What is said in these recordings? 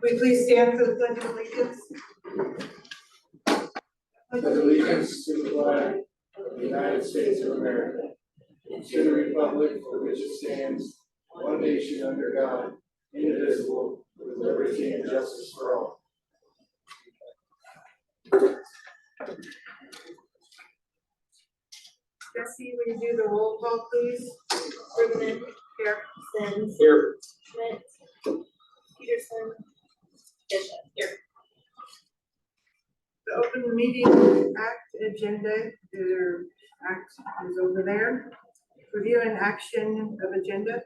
We please stand for the pledge of allegiance. Allegiance to the flag of the United States of America, and to the republic for which it stands, one nation under God, indivisible, with liberty and justice for all. Jesse, will you do the roll call, please? Brickman, here, Sims, Here. Schmidt, Peterson, Bishop, here. The Open Meeting Act agenda, their act is over there. Review and action of agenda.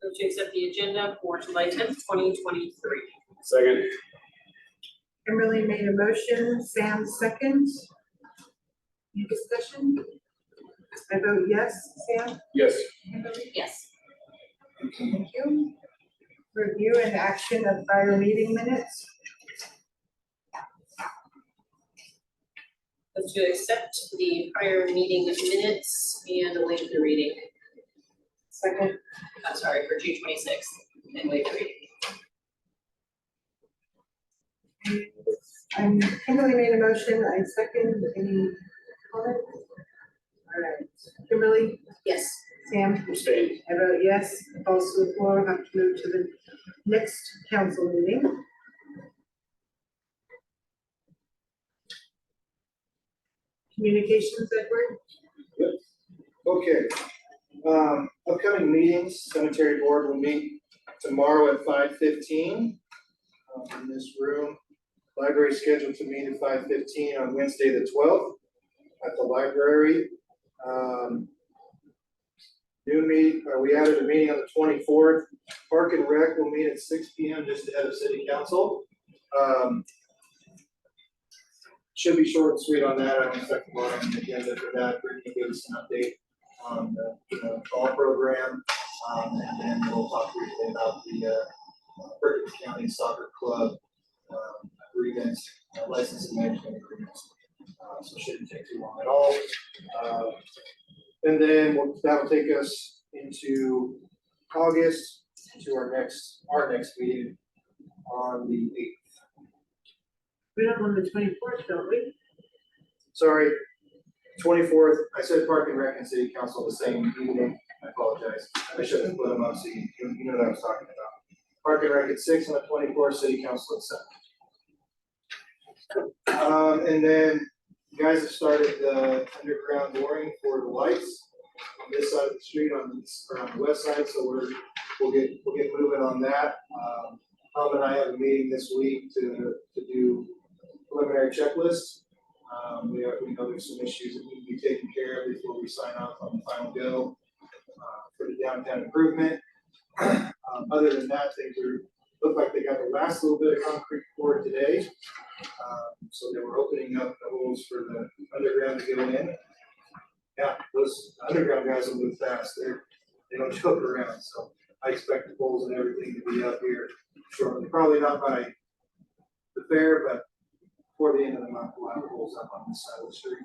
Move to accept the agenda for July 10th, 2023. Second. Kimberly made a motion, Sam seconds. Any discussion? I vote yes, Sam? Yes. Kimberly? Yes. Thank you. Review and action of prior meeting minutes. Move to accept the prior meeting minutes and waive the reading. Second. I'm sorry, for June 26th and waive the reading. Kimberly made a motion, I second. Any comments? All right, Kimberly, Yes. Sam, Abstain. I vote yes. Falls to the floor, have to move to the next council meeting. Communications, Edward? Okay. Upcoming meetings, cemetery board will meet tomorrow at 5:15 in this room. Library scheduled to meet at 5:15 on Wednesday, the 12th at the library. We added a meeting on the 24th. Park and Rec will meet at 6 p.m. just ahead of city council. Should be short and sweet on that. I don't expect a lot on the agenda for that. We're going to give us an update on the fall program. And then we'll talk briefly about the Perkins County Soccer Club agreements, licensing management agreements. So it shouldn't take too long at all. And then that'll take us into August, to our next meeting on the 8th. We don't on the 24th, don't we? Sorry, 24th, I said Park and Rec and City Council the same evening, I apologize. I should have put them up so you know what I was talking about. Park and Rec at 6 on the 24th, City Council at 7. And then you guys have started the underground boring for the lights on this side of the street, on the west side, so we'll get moving on that. Tom and I have a meeting this week to do preliminary checklist. We know there's some issues that need to be taken care of before we sign off on the final bill for the downtown improvement. Other than that, things look like they got the last little bit of concrete poured today. So they were opening up the holes for the underground to go in. Yeah, those underground guys will move fast. They don't joke around. So I expect the poles and everything to be up here shortly. Probably not by the fair, but before the end of the month, we'll have poles up on this side of the street.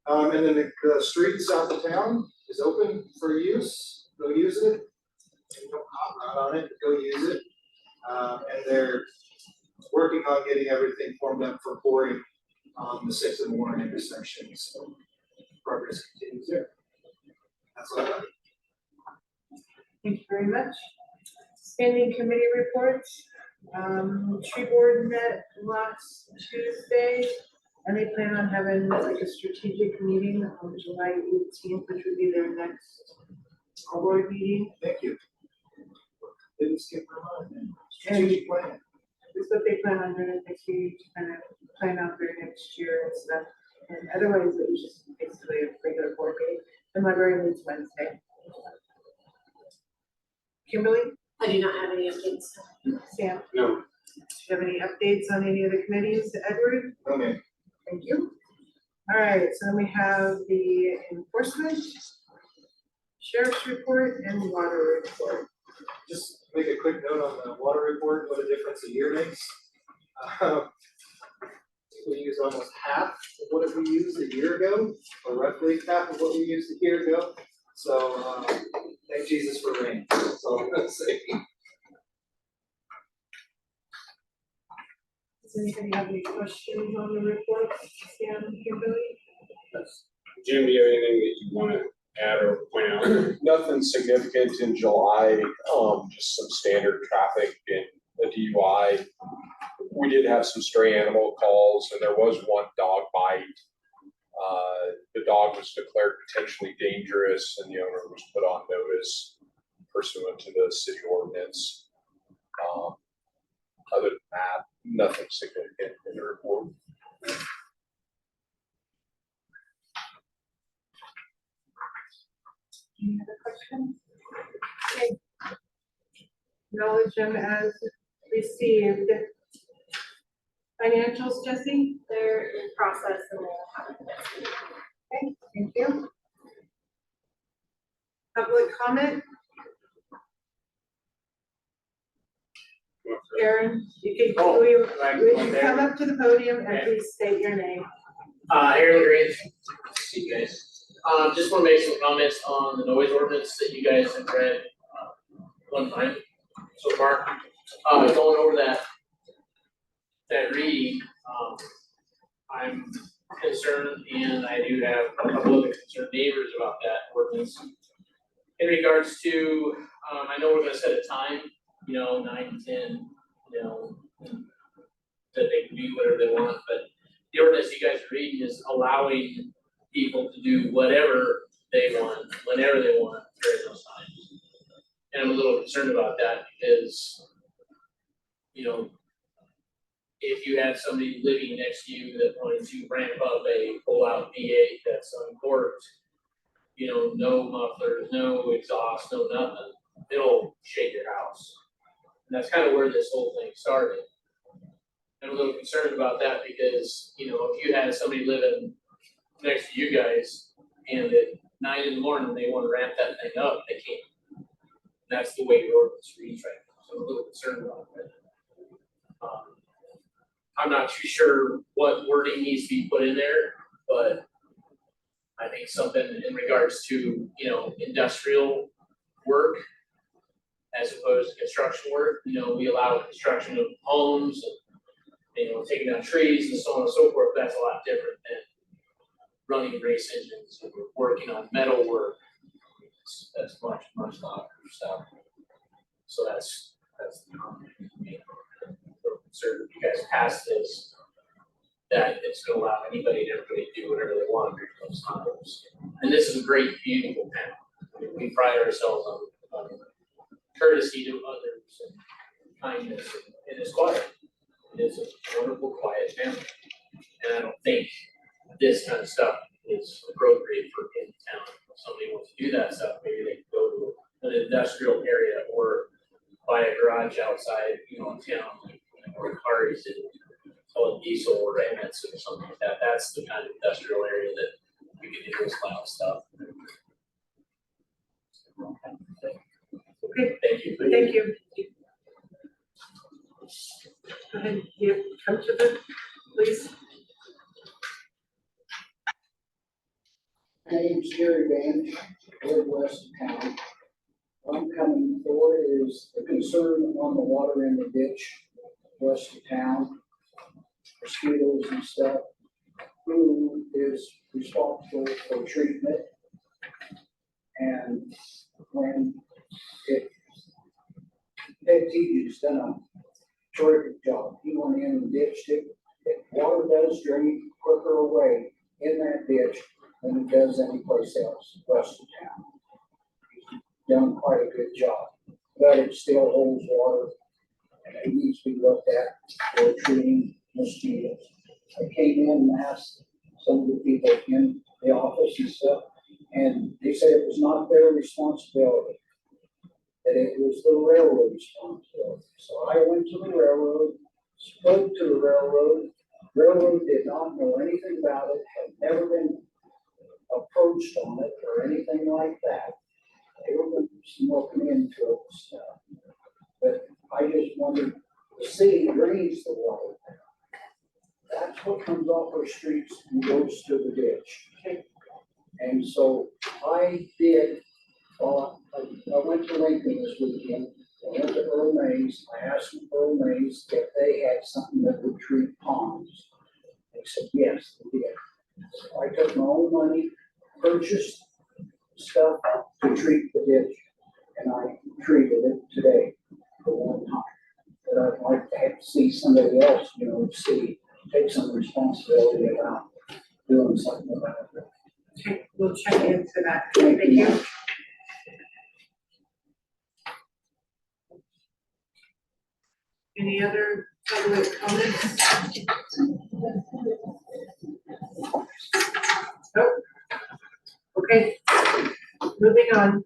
And then the street south of town is open for use. Go use it. You don't hot rod on it, but go use it. And they're working on getting everything formed up for pouring on the 6th and Warren intersection. So progress continues there. That's all I got. Thank you very much. Standing committee reports. Tree board met last Tuesday, and they plan on having like a strategic meeting on July 18th, which would be their next board meeting. Thank you. Didn't skip my mind. Strategic plan. This is what they plan on doing next year, to kind of plan out their next year and stuff. And otherwise, it was just basically a regular board meeting. The library meets Wednesday. Kimberly? I do not have any updates. Sam? No. Do you have any updates on any of the committees, Edward? Okay. Thank you. All right, so then we have the enforcement, sheriff's report, and water report. Just make a quick note on the water report, what a difference a year makes. We use almost half of what we used a year ago, or roughly half of what we used a year ago. So Thank Jesus for rain, that's all I'm gonna say. Does anybody have any questions on the report? Sam, Kimberly? Jim, do you have anything that you want to add or point out? Nothing significant in July, just some standard traffic and a DUI. We did have some stray animal calls and there was one dog bite. The dog was declared potentially dangerous and the owner was put on notice pursuant to the city ordinance. Other than that, nothing significant in the report. Any other questions? Okay. Acknowledge them as received. Financials, Jesse? They're in process and we'll have it next week. Okay, thank you. Public comment? Aaron, you can, Oh, will like, you right come there. up to the podium and Okay. please state your name? Aaron Grange, see you guys. Just wanna make some comments on the noise ordinance that you guys have read, one time so far. Going over that reading, I'm concerned and I do have a couple other concerned neighbors about that ordinance. In regards to, I know we're gonna set a time, 9 to 10, that they can do whatever they want, but the ordinance you guys are reading is allowing people to do whatever they want, whenever they want, during those times. And I'm a little concerned about that because, if you have somebody living next to you that wanted to ramp up a pull-out V8 that's uncorked, no mufflers, no exhaust, no nothing, it'll shake your house. And that's kind of where this whole thing started. I'm a little concerned about that because, if you had somebody living next to you guys and at 9 in the morning, they want to ramp that thing up, they can't. That's the way your ordinance reads right now, so I'm a little concerned about that. I'm not too sure what wording needs to be put in there, but I think something in regards to, industrial work as opposed to construction work, we allow construction of homes and, taking down trees and so on and so forth, that's a lot different than running race engines or working on metal work. That's much, much louder stuff. So that's the comment. Concerned if you guys pass this, that it's gonna allow anybody and everybody to do whatever they want during those times. And this is a great, beautiful town. I mean, we pride ourselves on courtesy to others and kindness, and it's quiet. It is a wonderful, quiet town. And I don't think this kind of stuff is appropriate for in town. If somebody wants to do that stuff, maybe they can go to an industrial area or buy a garage outside, in town, or cars and call it diesel or Amex or something like that. That's the kind of industrial area that we can do this cloud stuff. Okay, Thank you. thank you. Go ahead, you come to the, please. My name's Gary Van, live west of town. What I'm coming for is the concern on the water in the ditch west of town, mosquitoes and stuff. Who is responsible for treatment? And when Ted Teague's done a terrific job, he went in and ditched it. If water does drain quicker away in that ditch than it does anyplace else west of town. He's done quite a good job, but it still holds water and it needs to be looked at for treating mosquitoes. I came in and asked some of the people in the office and stuff, and they said it was not their responsibility, that it was the railroad responsibility. So I went to the railroad, spoke to the railroad. Railroad did not know anything about it, had never been approached on it or anything like that. They were looking into it and stuff. But I just wondered, the city drains the water. That's what comes off our streets and goes to the ditch. And so I did, I went to Lincoln this weekend, I went to Earl Mays, I asked Earl Mays if they had something that would treat ponds. They said, yes, they did. So I took my own money, purchased stuff to treat the ditch, and I treated it today for one time. But I'd like to have to see somebody else, you know, take some responsibility about doing something about it. Okay, we'll check into that. Thank you. Any other public comments? Nope. Okay, moving on.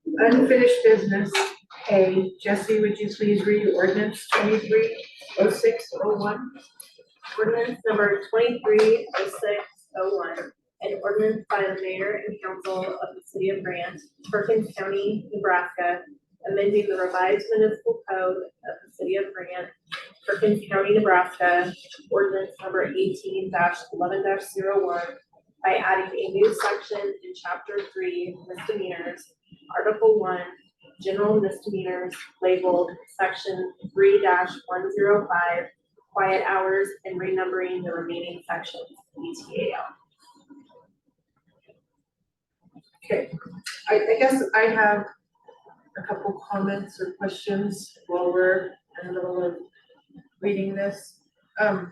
Unfinished business. A, Jesse, would you please read ordinance 230601? Ordinance number 230601, an ordinance by the mayor and council of the city of Grant, Perkins County, Nebraska, amending the revised municipal code of the city of Grant, Perkins County, Nebraska, ordinance number 18-11-01, by adding a new section in chapter 3 misdemeanors, article 1, general misdemeanors, labeled section 3-105, quiet hours, and renumbering the remaining sections ETAL. Okay, I guess I have a couple comments or questions while we're in the middle of reading this. And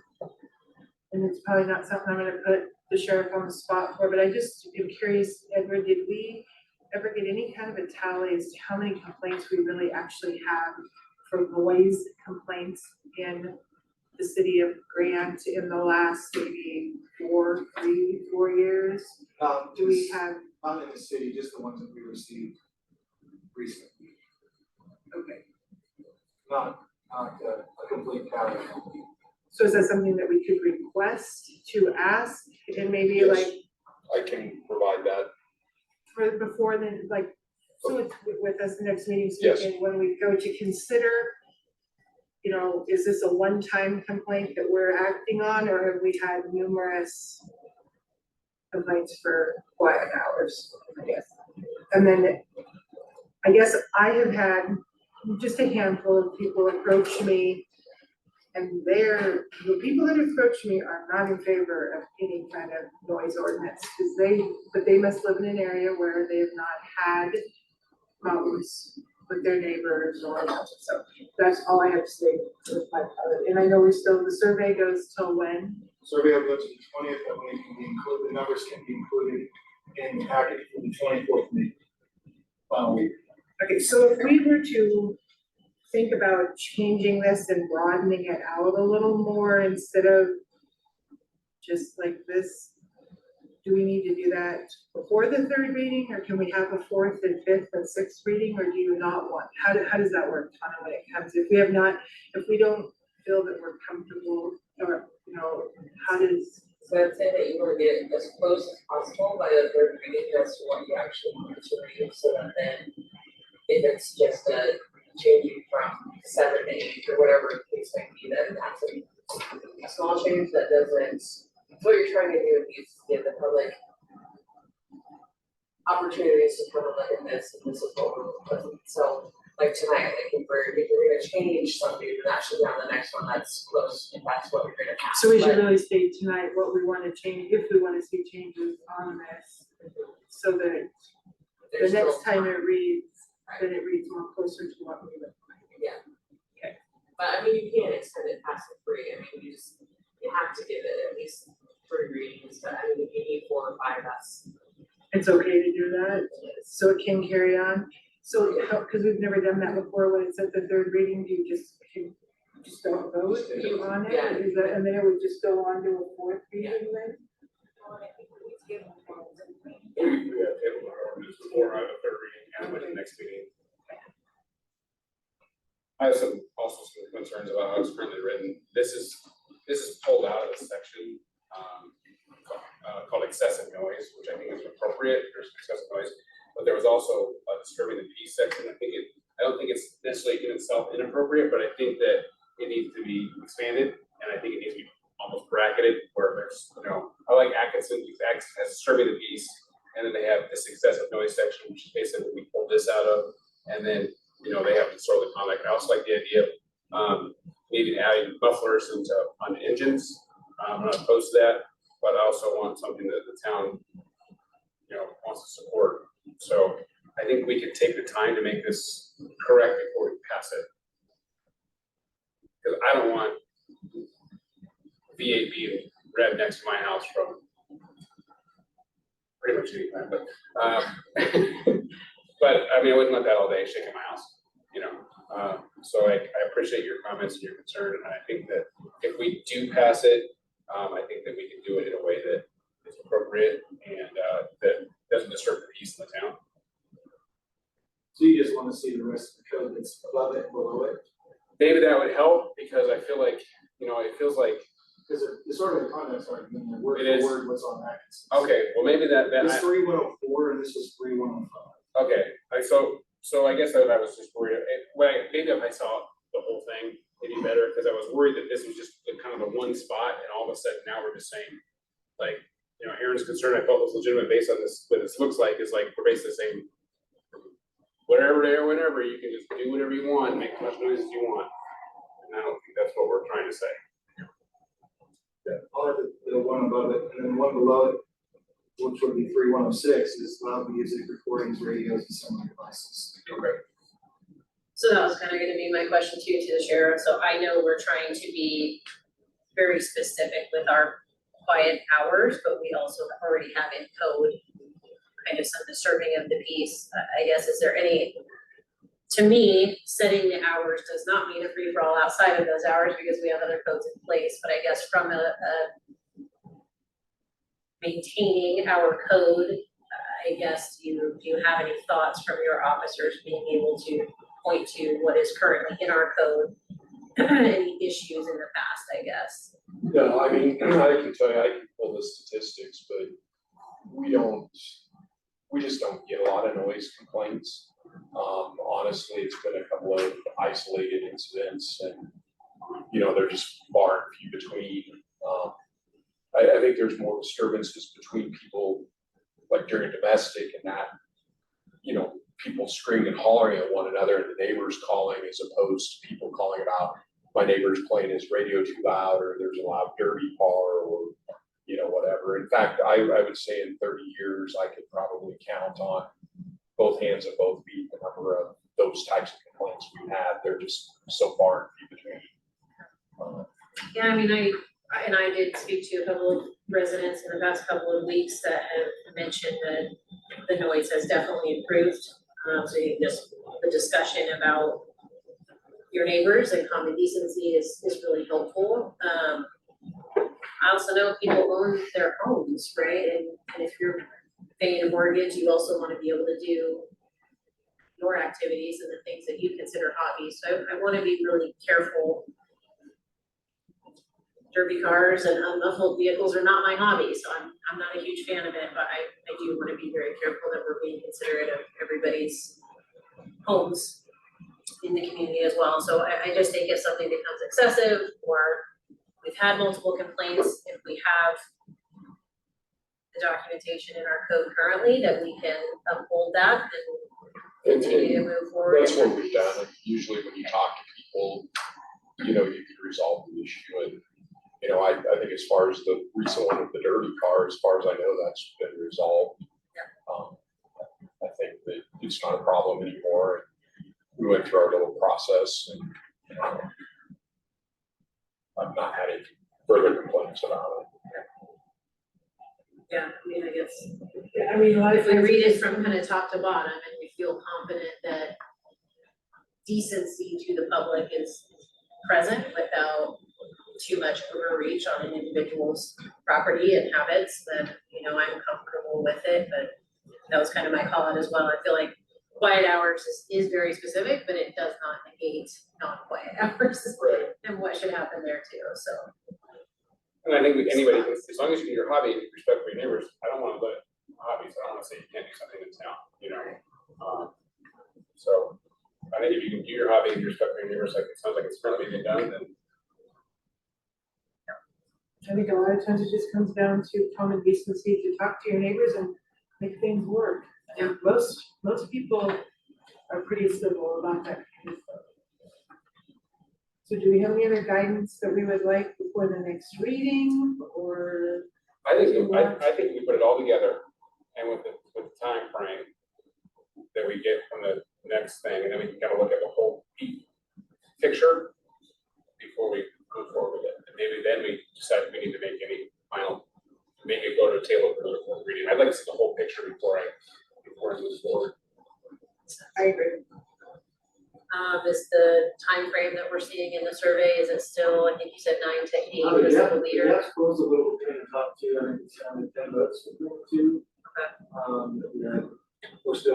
it's probably not something I'm gonna put the sheriff on the spot for, but I just am curious, Edward, did we ever get any kind of a tally as to how many complaints we really actually have for noise complaints in the city of Grant in the last maybe 4 years? Do we have? Not in the city, just the ones that we received recently, Okay, not a complete tally. so is that something that we could request to ask and maybe Yes. like I can provide that. for before then, like, so it's with us the next meeting, so we Yes. can, when we go to consider, you know, is this a one-time complaint that we're acting on, or have we had numerous complaints for quiet hours, I guess? And then, I guess I have had just a handful of people approach me, and the people that approach me are not in favor of any kind of noise ordinance, but they must live in an area where they have not had problems with their neighbors or, so that's all I have to say with my part. And I know the survey goes till when? Survey will go to the 20th, that when it can be included, the numbers can be included in the packet for the 24th meeting. Final week. Okay, so if we were to think about changing this and broadening it out a little more instead of just like this, do we need to do that before the third reading, or can we have a fourth and fifth and sixth reading, or do you not want, how does that work, Tana, when it comes, if we don't feel that we're comfortable, or, you know, how does? So I'd say that you want to get as close as possible by the third reading as to what you actually want to read, so that then if it's just a changing from 7 to 8 or whatever the case may be, then that's a small change that doesn't, what you're trying to do is give the public opportunities to come and look at this, and this is what we're looking. So like tonight, like if you're gonna change something, then that should be on the next one that's close, if that's what we're gonna have. So we should really state tonight what we wanna change, if we wanna see changes on this, so that the next time it reads, then it reads more closer to what we would like. Yeah. Okay. But I mean, you can't extend it past the 3, I mean, you have to give it at least 3 readings, but I mean, if you need 4 or 5, that's. It's okay to do that, so it can carry on. So, because we've never done that before, when it's at the third reading, do you just don't vote on it? Yeah. Is that, and then it would just go on to a fourth reading then? We have table our ordinance before a third reading and with the next meeting. I have also some concerns about how it's currently written. This is pulled out of the section, called excessive noise, which I think is appropriate. There's excessive noise, but there was also a disturbing the peace section. I don't think it's necessarily in itself inappropriate, but I think that it needs to be expanded, and I think it needs to be almost bracketed where there's, I like Atkinson, because Atkinson has disturbing the peace, and then they have this excessive noise section, which is basically we pulled this out of, and then, they have to sort the contact. I also like the idea of, maybe adding mufflers on engines. I'm not opposed to that, but I also want something that the town, wants to support. So I think we could take the time to make this correct before we pass it. Because I don't want V8 being read next to my house from pretty much any time, but I mean, I wouldn't want that all day shaking my house, so I appreciate your comments and your concern, and I think that if we do pass it, I think that we can do it in a way that is appropriate and that doesn't disturb the peace in the town. So you just wanna see the rest of the code that's above it, below it? Maybe that would help, because I feel like, it feels like, Because it's sort of a context argument, and word It is. for word, what's on that. okay, well, maybe that, It's 3104 and this is 3105. okay, so I guess that I was just worried, maybe if I saw the whole thing, it'd be better, because I was worried that this was just kind of the one spot, and all of a sudden now we're just saying, like, Aaron's concern, I felt was legitimate based on this, what this looks like, is like, we're basically saying, whatever day or whenever, you can just do whatever you want, make as much noise as you want. And I don't think that's what we're trying to say. Yeah, I'll have the one above it, and then the one below it, which would be 3106, is loud music, recordings, radios, and similar devices. Okay. So that was kind of gonna be my question too to the sheriff. So I know we're trying to be very specific with our quiet hours, but we also already have in code kind of some disturbing of the peace. I guess, is there any, to me, setting the hours does not mean a free for all outside of those hours because we have other codes in place, but I guess from a maintaining our code, I guess, do you have any thoughts from your officers being able to point to what is currently in our code? Any issues in the past, I guess? No, I mean, I can tell you, I can pull the statistics, but we just don't get a lot of noise complaints. Honestly, it's been a couple of isolated incidents and, they're just far and few between. I think there's more disturbances between people, like during domestic and that, people screaming and hollering at one another and the neighbors calling, as opposed to people calling about my neighbor's playing his radio too loud, or there's a loud derby car, or, whatever. In fact, I would say in 30 years, I could probably count on both hands and both feet the number of those types of complaints we have. They're just so far and few between. Yeah, I mean, I did speak to a couple of residents in the past couple of weeks that have mentioned that the noise has definitely improved. So you just, the discussion about your neighbors and common decency is really helpful. I also know people own their homes, right? And if you're paying a mortgage, you also want to be able to do your activities and the things that you consider hobbies. So I want to be really careful. Derby cars and unmuffled vehicles are not my hobby, so I'm not a huge fan of it, but I do want to be very careful that we're being considerate of everybody's homes in the community as well. So I just think if something becomes excessive, or we've had multiple complaints, if we have the documentation in our code currently, that we can uphold that and continue to move forward. That's what we've done. Usually when you talk to people, you can resolve the issue. And I think as far as the recent one with the dirty car, as far as I know, that's been resolved. I think that it's not a problem anymore. We went through our little process and I've not had any further complaints about it. Yeah, I mean, I guess, Yeah, I mean, a lot of if we times read it's it from kind of top to bottom and we feel confident that decency to the public is present without too much overreach on an individual's property and habits, then, I'm comfortable with it, but that was kind of my call out as well. I feel like quiet hours is very specific, but it does not negate non-quiet hours. Right. And what should happen there too, so. And I think anybody, as long as you do your hobby and you respect your neighbors, I don't want to let hobbies, I don't want to say you can't do something in town, so I think if you can do your hobby and you respect your neighbors, like it sounds like it's currently being done, then. I think a lot of times it just comes down to common decency to talk to your neighbors and make things work. And most people are pretty civil about that kind of stuff. So do we have any other guidance that we would like before the next reading, or? I think we put it all together, and with the time frame that we get from the next thing, and then we can kind of look at the whole picture before we move forward with it. And maybe then we decide if we need to make any final, maybe go to a table for the fourth reading. I'd like to see the whole picture before I move forward. I agree. Is the time frame that we're seeing in the survey, is it still, I think you said 9 to 8 was the leader? That's close a little bit in the top two, I think it's down to 10 votes for the two. Yeah,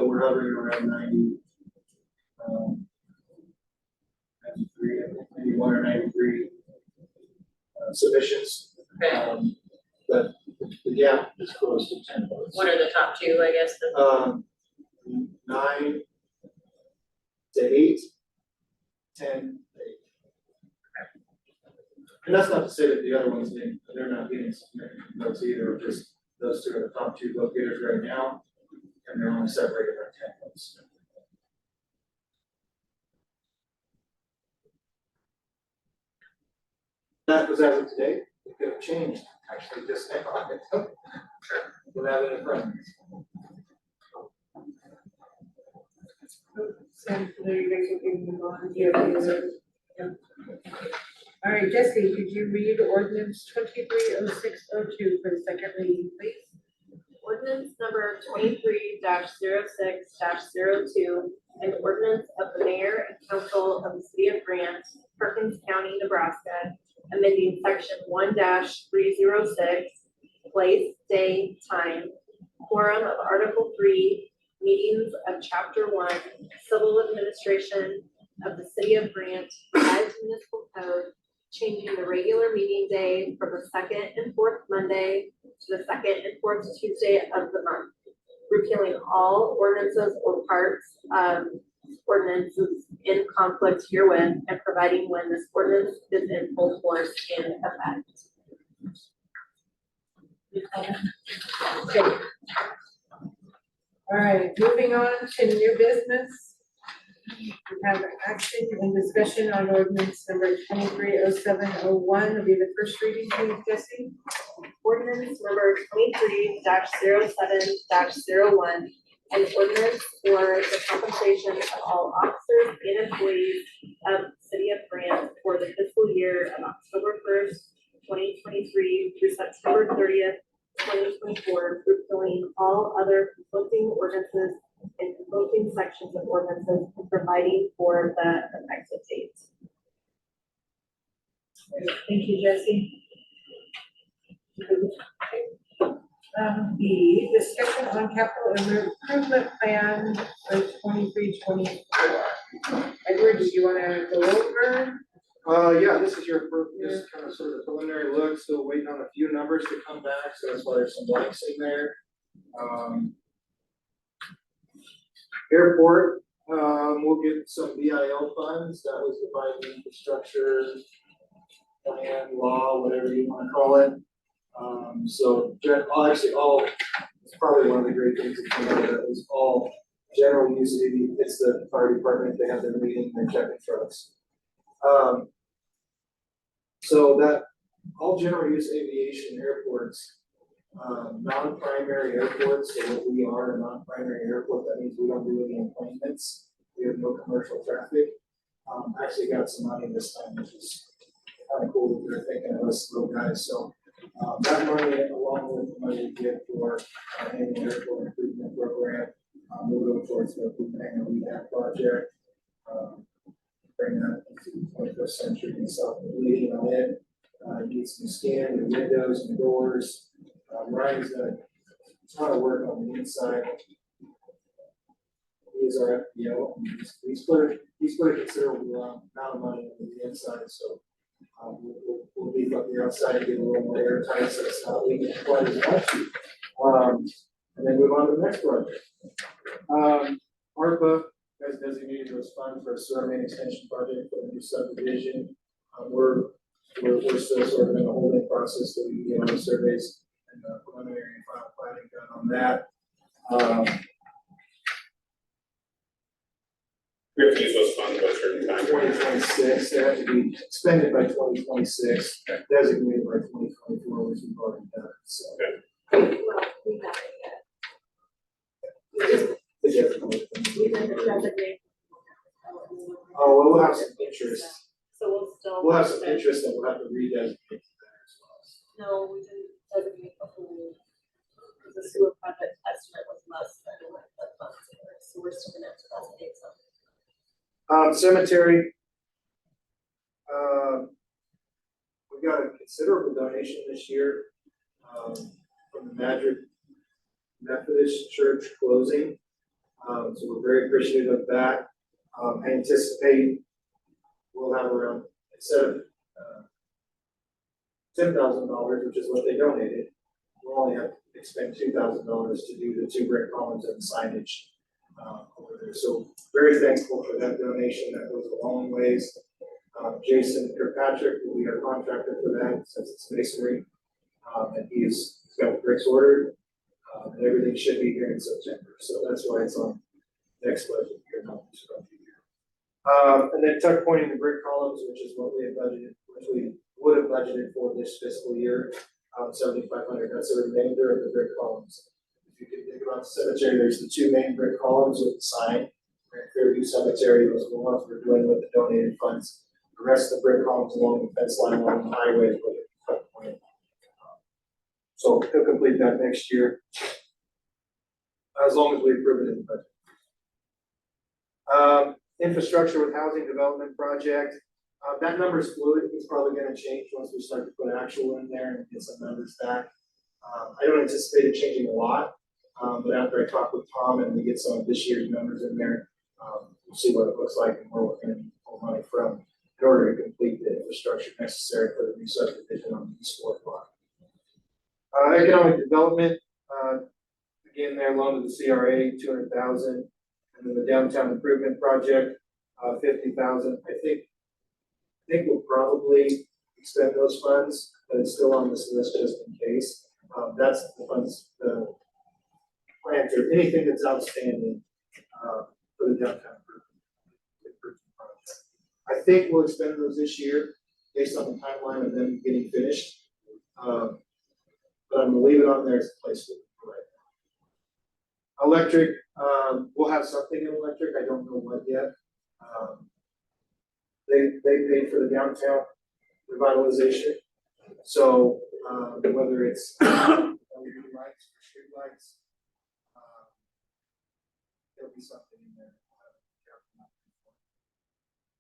we're hovering around 90. 93, I think, maybe 1 or 93 submissions. Okay, But the gap is close to 10 votes. what are the top two, I guess, the 9 to 8, 10 to 8. And that's not to say that the other ones, they're not getting significant votes either, just those two are the top two vote getters right now, and they're only separated by 10 votes. That was as of today, it could have changed, actually, just now. We'll have it in front of us. Sam, there you guys can move on. Yeah. All right, Jesse, could you read ordinance 230602 for the second reading, please? Ordinance number 23-06-02, an ordinance of the mayor and council of the city of Grant, Perkins County, Nebraska, amending section 1-306, place, day, time, quorum of Article 3, meetings of Chapter 1, civil administration of the city of Grant, revised municipal code, changing the regular meeting day from the second and fourth Monday to the second and fourth Tuesday of the month, repealing all ordinances or parts of ordinances in conflict herewith, and providing when this ordinance is in full force and effect. Okay. All right, moving on to new business. We have action and discussion on ordinance number 230701. Will be the first reading, please, Jesse. Ordinance number 23-07-01, an ordinance for the compensation of all officers and employees of the city of Grant for the fiscal year of October 1st, 2023 through September 30th, 2024, repealing all other conflicting ordinances and conflicting sections of ordinances and providing for the effective date. Thank you, Jesse. The discussion on capital improvement plan for 23-24. Edward, do you want to go over? Yeah, this is your first, this is kind of sort of preliminary look, still waiting on a few numbers to come back, so that's why there's some blanks in there. Airport, we'll get some VIL funds, that was the infrastructure plan, law, whatever you want to call it. It's probably one of the great things that came out of it, was all general use, it's the fire department, they have their meeting, they're checking trucks. So that, all general use aviation airports, non-primary airports, so what we are a non-primary airport, that means we don't do any appointments, we have no commercial traffic. Actually got some money this time, which is kind of cool that they're thinking of us little guys, so. That money, along with the money we get for our annual airport improvement program, we'll go towards the Boomerang Rehab project. Bring that into the 21st century and stop the bleeding on it. Need some skin, the windows and doors. Ryan's done a ton of work on the inside. He is our FPO. He's put a considerable amount of money into the inside, so we'll beef up the outside and get a little more airtight so it's not leaking quite as much. And then move on to the next project. ARPA has designated those funds for a sewer main extension project for the new subdivision. We're still sort of in a holding process, so we can get all the surveys and the preliminary and final planning done on that. We have to use those funds by a certain time. 2026, they have to be expended by 2026, designated by 2024, which we've already done, so. Well, we haven't yet. they definitely- We didn't designate. Oh, well, we'll have some interest, So we'll still. we'll have some interest that we'll have to redesignate to that as well. No, we didn't designate the whole, because the sewer project estimate was less than what the funds were, so we're still gonna have to designate some. Cemetery. We got a considerable donation this year, from the Madrid Methodist Church closing. So we're very appreciative of that. I anticipate we'll have around, instead of, $10,000, which is what they donated, we'll only have to expend $2,000 to do the 2 brick columns and signage, over there. So very thankful for that donation, that goes a long ways. Jason Kirkpatrick will be our contractor for that, since it's masonry. And he's got the bricks ordered, and everything should be here in September, so that's why it's on next budget year, not this budget year. And then tuck pointing the brick columns, which is what we had budgeted, which we would have budgeted for this fiscal year, 7,500, that's the remainder of the brick columns. If you can think about the cemetery, there's the 2 main brick columns with the sign, right, Fairview Cemetery, those are the ones we're doing with the donated funds. The rest of the brick columns along the fence line, along the highways, with the tuck pointing. So he'll complete that next year, as long as we approve it in the budget. Infrastructure with housing development project, that number is fluid, it's probably gonna change once we start to put actual in there and get some numbers back. I don't anticipate it changing a lot, but after I talk with Tom and we get some of this year's numbers in there, we'll see what it looks like and where we're gonna pull money from in order to complete the infrastructure necessary for the new subdivision on the East Fork Block. Economic development, again, their loan to the CRA, 200,000, and then the downtown improvement project, 50,000. I think we'll probably expend those funds, but it's still on this list just in case. That's the funds, the plan for anything that's outstanding, for the downtown improvement project. I think we'll expend those this year based on the timeline of them getting finished. But I'm gonna leave it on there as a placeholder for right now. Electric, we'll have something in electric, I don't know what yet. They paid for the downtown revitalization, so, whether it's LED lights or street lights, there'll be something in there.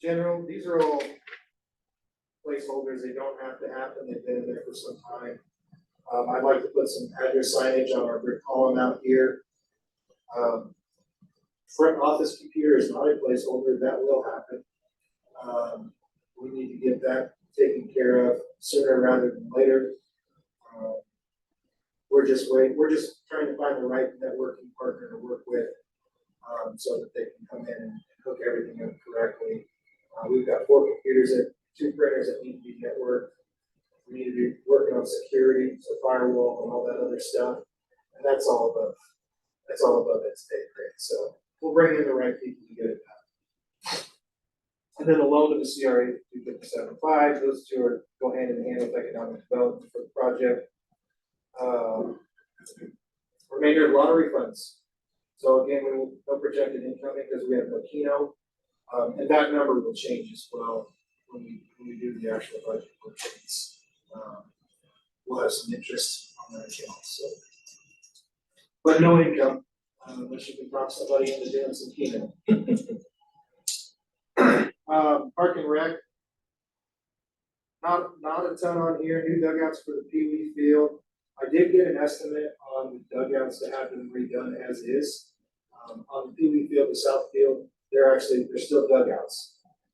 General, these are all placeholders, they don't have to happen, they've been in there for some time. I'd like to put some address signage on our brick column out here. Front office computer is not a placeholder, that will happen. We need to get that taken care of sooner rather than later. We're just trying to find the right networking partner to work with, so that they can come in and hook everything up correctly. We've got 4 computers and 2 printers that need to be networked. We need to be working on security, so firewall and all that other stuff, and that's all above its pay grade, so we'll bring in the right people to get it done. And then the loan to the CRA, 257.5, those 2 are go hand in hand with economic development for the project. Remainder of lottery funds. So again, we will no projected income because we have no Keno, and that number will change as well when we do the actual budget worksheets. We'll have some interest on that account, so. But no income, unless you can talk somebody into doing some Keno. Park and Rec. Not a ton on here, new dugouts for the Pee Wee field. I did get an estimate on the dugouts that have been redone as is. On the Pee Wee field, the south field, they're still dugouts.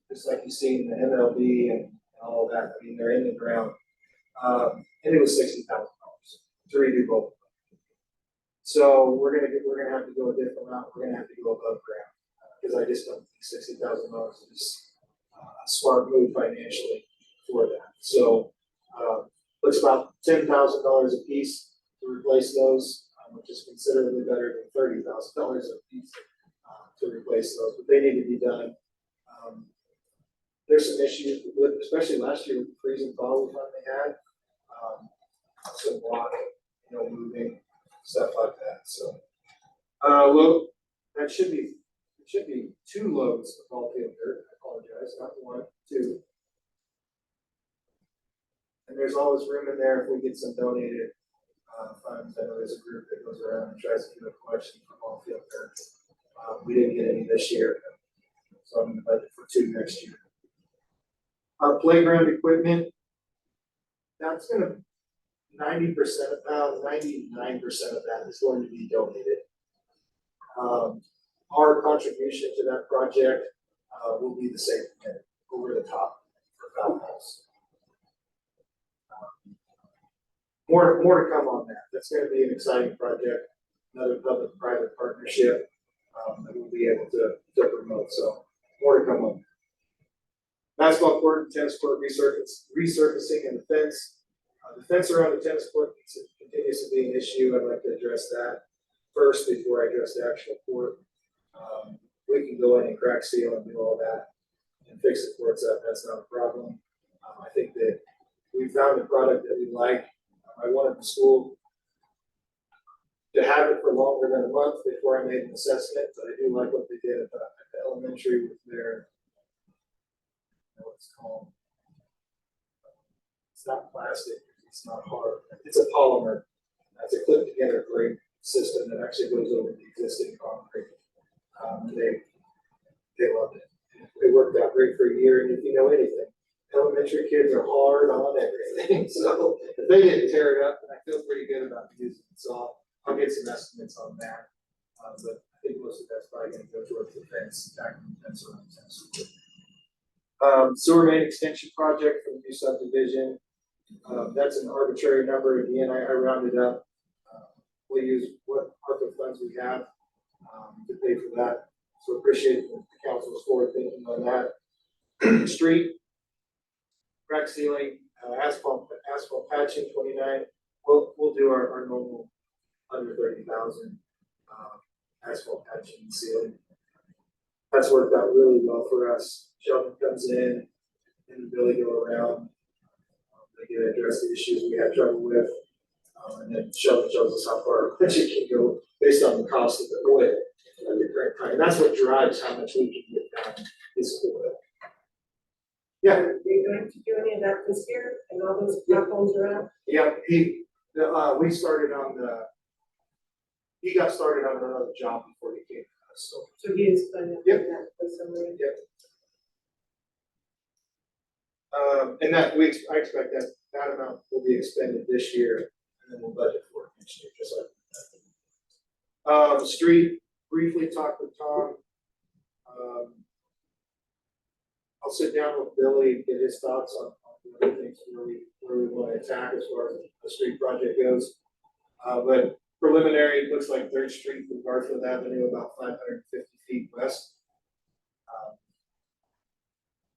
Just like you see in the MLB and all that, I mean, they're in the ground. And it was $60,000 to redo both. So we're gonna have to go a different route, we're gonna have to go above ground. Because I just don't think $60,000 is a smart move financially for that. So, looks about $10,000 a piece to replace those, which is considerably better than $30,000 a piece to replace those, but they need to be done. There's some issues with, especially last year with the freezing thaw we finally had. Some block, moving, stuff like that, so. Well, it should be 2 loads of ball field dirt, I apologize, not 1, 2. And there's always room in there if we get some donated, funds. I know there's a group that goes around and tries to do a collection for ball field dirt. We didn't get any this year, so I'm gonna budget for 2 next year. Our playground equipment, that's gonna, 99% of that is going to be donated. Our contribution to that project, will be the same thing, over the top for Fountain House. More to come on that. That's gonna be an exciting project, another public-private partnership, that we'll be able to promote, so more to come on that. Basketball court and tennis court resurfacing and the fence. The fence around the tennis court continues to be an issue. I'd like to address that first before I address the actual court. We can go in and crack seal and do all that and fix the courts up. That's not a problem. I think that we found a product that we like. I wanted the school to have it for longer than a month before I made an assessment, but I do like what they did at the elementary with their, what it's called. It's not plastic, it's not hard, it's a polymer. That's a clip together great system that actually goes over the existing concrete. They loved it. It worked out great for a year, and if you know anything, elementary kids are hard on everything, so if they didn't tear it up, then I feel pretty good about using it, so I'll get some estimates on that. But I think most of that's probably gonna go towards the fence, back in the fence around the tennis. Sewer main extension project for the new subdivision. That's an arbitrary number, again, I rounded up. We use what ARPA funds we have, to pay for that, so appreciate the council's forward thinking on that. Street, crack sealing, asphalt patching, 29, we'll do our normal under 30,000, asphalt patching and sealing. That's worked out really well for us. Sheldon comes in and Billy go around. They get to address the issues we had trouble with. And then Sheldon shows us how far our budget can go based on the cost of the oil at the current time. And that's what drives how much we can get down is oil. Yeah. Are you going to do any of that this year and all those potholes around? Yeah, he got started on another job before he came to us, so. So he is planning to do Yep. that for some reason. Yep. And that I expect that amount will be expended this year, and then we'll budget for it next year, just like that. The street, briefly talked with Tom. I'll sit down with Billy and get his thoughts on the other things where we want to attack as far as the street project goes. But preliminary, it looks like 3rd Street from Garfield Avenue, about 550 feet west.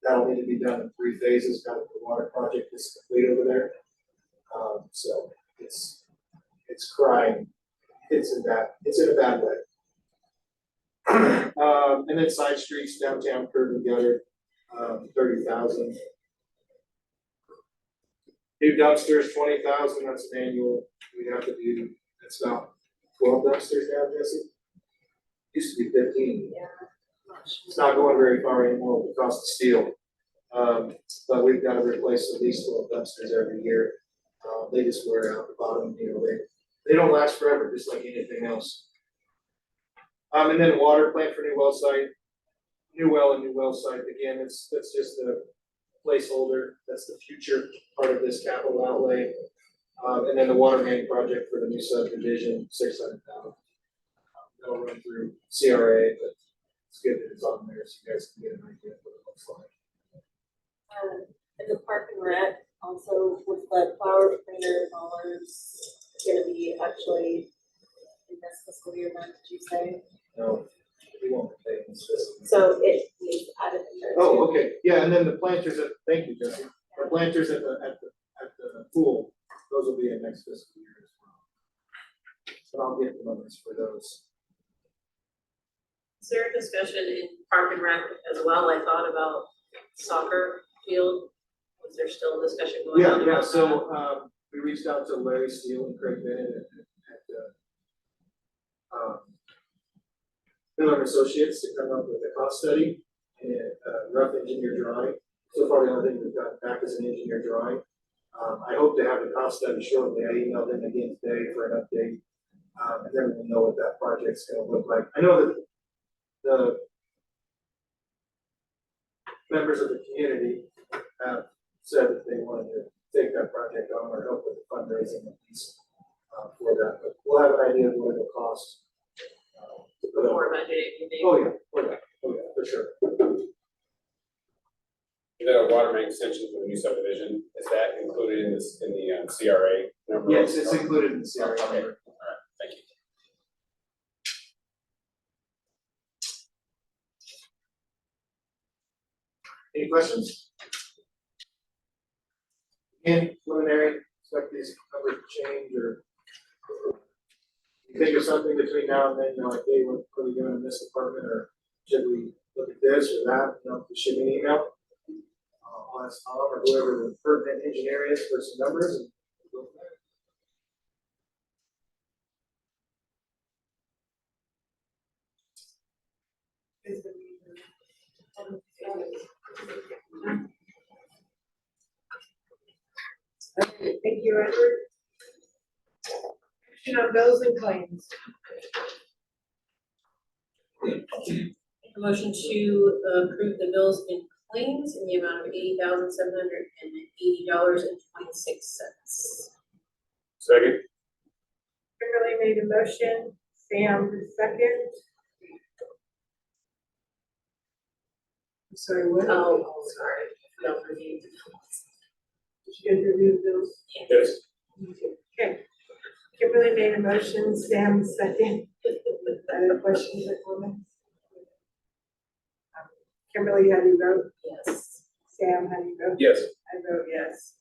That'll need to be done in 3 phases now that the water project is complete over there. So it's crying. It's in a bad way. And then side streets, downtown curb and gutter, 30,000. New dumpsters, 20,000, that's an annual. We have to do, that's about 12 dumpsters now, Jesse. Used to be 15. Yeah. It's not going very far anymore with the cost of steel. But we've got to replace at least 12 dumpsters every year. They just wear out the bottom, they don't last forever, just like anything else. And then water plant for new well site, new well site, again, that's just a placeholder, that's the future part of this capital outlay. And then the water main project for the new subdivision, 600,000. That'll run through CRA, but it's good that it's on there so you guys can get an idea of what it looks like. In the park and rec, also with the flower cleaner dollars gonna be actually in this fiscal year, then, did you say? No, we won't pay this. So it needs added in there too. Oh, okay, yeah, and then the planters thank you, Jesse. The planters at the pool, those will be in next fiscal year as well. So I'll get the numbers for those. Is there a discussion in Park and Rec as well? I thought about soccer field. Was there still a discussion going on? Yeah, about so, we reached out to Larry Steele and Craig Bennett at Miller Associates to come up with a cost study and a rough engineer drawing. So far, the only thing we've got back is an engineer drawing. I hope to have the cost study shortly. I emailed them again today for an update. And then we'll know what that project's gonna look like. I know that the members of the community have said that they wanted to take that project on or help with the fundraising at least for that. But we'll have an idea of what it'll cost. To put up. More budgeting, you think? Oh, yeah, for sure. The water main extension for the new subdivision, is that included in this, in the CRA number? Yes, it's included in the CRA Okay. number. Thank you. Any questions? Again, preliminary, expect these numbers to change or you think of something between now and then, you know, like, hey, what are we doing in this department, or should we look at this or that, you know, just shoot me an email. I'll ask Tom or whoever the pertinent engineer is for some numbers and we'll go from there. Okay, thank you, Edward. Action on bills and claims. A motion to approve the bills and claims in the amount of $80,780.26. Second? Kimberly made a motion, Sam second. I'm sorry, what? Oh, sorry. No, review. Did you guys review the bills? Yes. Okay. Kimberly made a motion, Sam second. Other questions or comments? Kimberly, how do you vote? Yes. Sam, how do you vote? Yes. I vote yes.